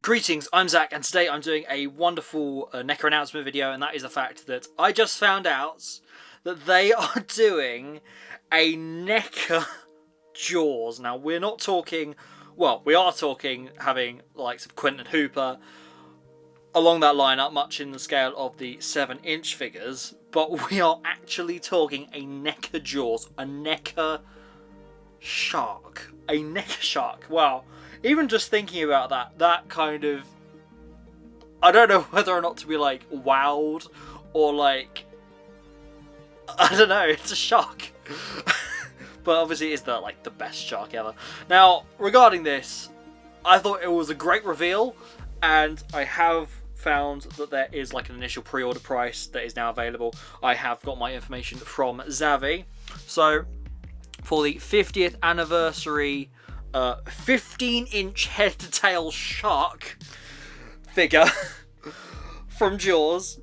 Greetings, I'm Zach, and today I'm doing a wonderful NECA announcement video, and that is the fact that I just found out that they are doing a NECA Jaws. Now, we're not talking, well, we are talking having like some Quentin Hooper along that lineup, much in the scale of the 7-inch figures, but we are actually talking a NECA Jaws, a NECA shark. A NECA shark, wow. Even just thinking about that kind of... I don't know whether or not to be like wowed or like... I don't know, it's a shark. But obviously it's the best shark ever. Now, regarding this, I thought it was a great reveal, and I have found that there is like an initial pre-order price that is now available. I have got my information from Zavi. So, for the 50th anniversary 15-inch head-to-tail shark figure from Jaws,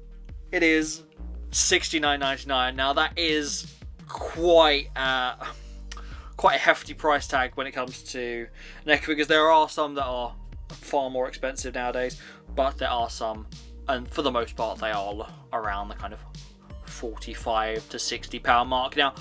it is $69.99. Now that is quite a hefty price tag when it comes to NECA figures. There are some that are far more expensive nowadays, but there are some, and for the most part they are around the kind of £45 to £60 mark. Now,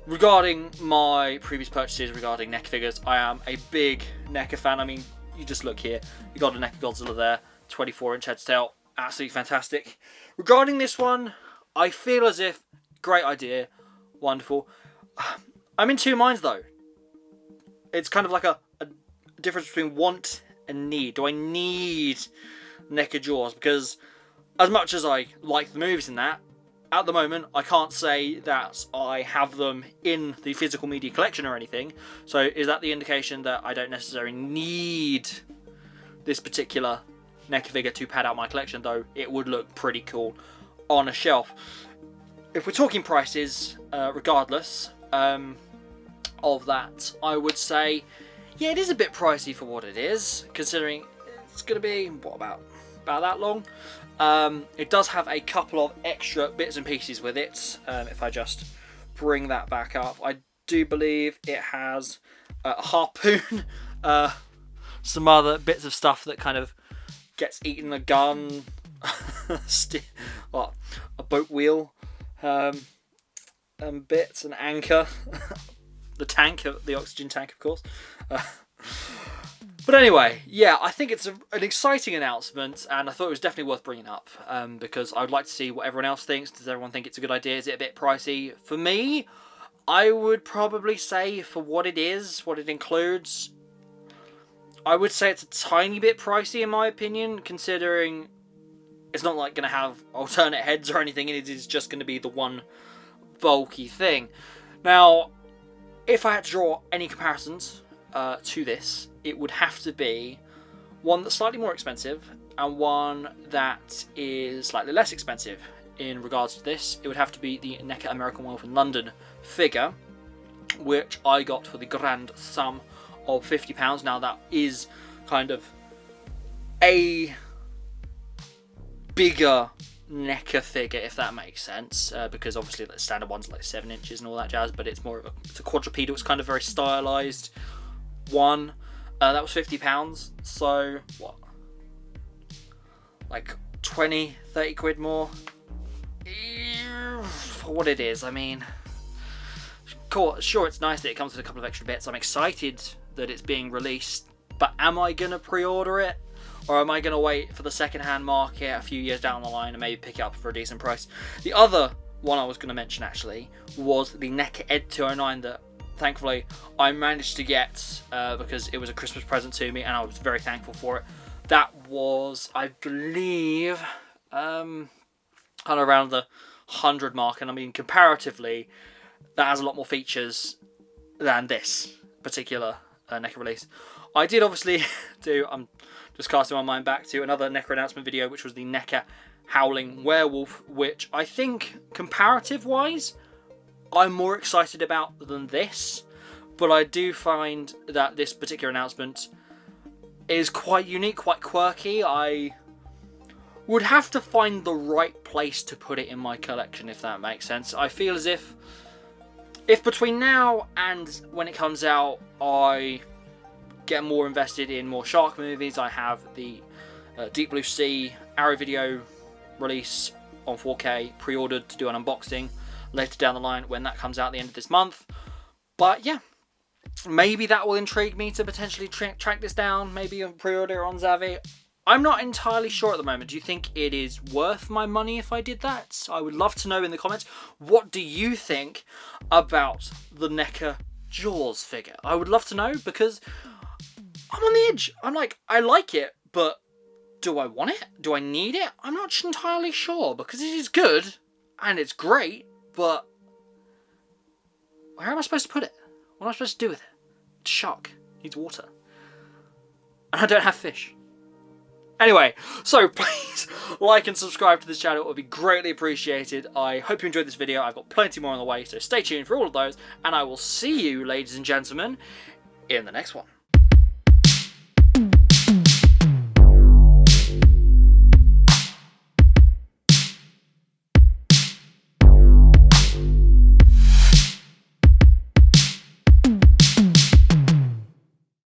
regarding my previous purchases regarding NECA figures, I am a big NECA fan. I mean, you just look here. You got a NECA Godzilla there, 24-inch head to tail, absolutely fantastic. Regarding this one, I feel as if, great idea, wonderful. I'm in two minds though. It's kind of like a difference between want and need. Do I need NECA Jaws? Because as much as I like the movies in that, at the moment, I can't say that I have them in the physical media collection or anything. So is that the indication that I don't necessarily need this particular NECA figure to pad out my collection, though it would look pretty cool on a shelf? If we're talking prices, regardless of that, I would say, yeah, it is a bit pricey for what it is, considering it's going to be, what, about that long? It does have a couple of extra bits and pieces with it. If I just bring that back up, I do believe it has a harpoon, some other bits of stuff that kind of gets eaten, a gun, a boat wheel, and bits, an anchor, the tank, the oxygen tank, of course. But anyway, yeah, I think it's an exciting announcement, and I thought it was definitely worth bringing up, because I would like to see what everyone else thinks. Does everyone think it's a good idea? Is it a bit pricey? For me, I would probably say for what it is, what it includes, I would say it's a tiny bit pricey in my opinion, considering it's not like going to have alternate heads or anything, and it is just going to be the one bulky thing. Now, if I had to draw any comparisons to this, it would have to be one that's slightly more expensive and one that is slightly less expensive. In regards to this, it would have to be the NECA American Werewolf in London figure, which I got for the grand sum of £50. Now that is kind of a bigger NECA figure, if that makes sense, because obviously the standard one's like 7 inches and all that jazz, but it's more of it's a quadrupedal. It's kind of very stylized one. That was £50, so what, like 20-30 quid more for what it is. I mean, cool, sure, it's nice that it comes with a couple of extra bits. I'm excited that it's being released, but am I gonna pre-order it, or am I gonna wait for the second-hand market a few years down the line and maybe pick it up for a decent price? The other one I was going to mention actually was the NECA Ed 209 that thankfully I managed to get because it was a Christmas present to me, and I was very thankful for it. That was, I believe, kind of around the 100 mark, and I mean comparatively that has a lot more features than this particular NECA release. I did obviously do, I'm just casting my mind back to another NECA announcement video, which was the NECA Howling Werewolf, which I think comparative wise I'm more excited about than this, but I do find that this particular announcement is quite unique, quite quirky. I would have to find the right place to put it in my collection, if that makes sense. I feel as if between now and when it comes out I get more invested in more shark movies, I have the Deep Blue Sea Arrow video release on 4K, pre-ordered to do an unboxing later down the line when that comes out at the end of this month. But yeah, maybe that will intrigue me to potentially track this down, maybe pre-order on Zavi. I'm not entirely sure at the moment. Do you think it is worth my money if I did that? I would love to know in the comments. What do you think about the NECA Jaws figure? I would love to know, because I'm on the edge. I'm like, I like it, but do I want it? Do I need it? I'm not entirely sure, because it is good and it's great, but where am I supposed to put it? What am I supposed to do with it? It's a shark. It needs water. And I don't have fish. Anyway, so please like and subscribe to this channel. It would be greatly appreciated. I hope you enjoyed this video. I've got plenty more on the way, so stay tuned for all of those. And I will see you, ladies and gentlemen, in the next one.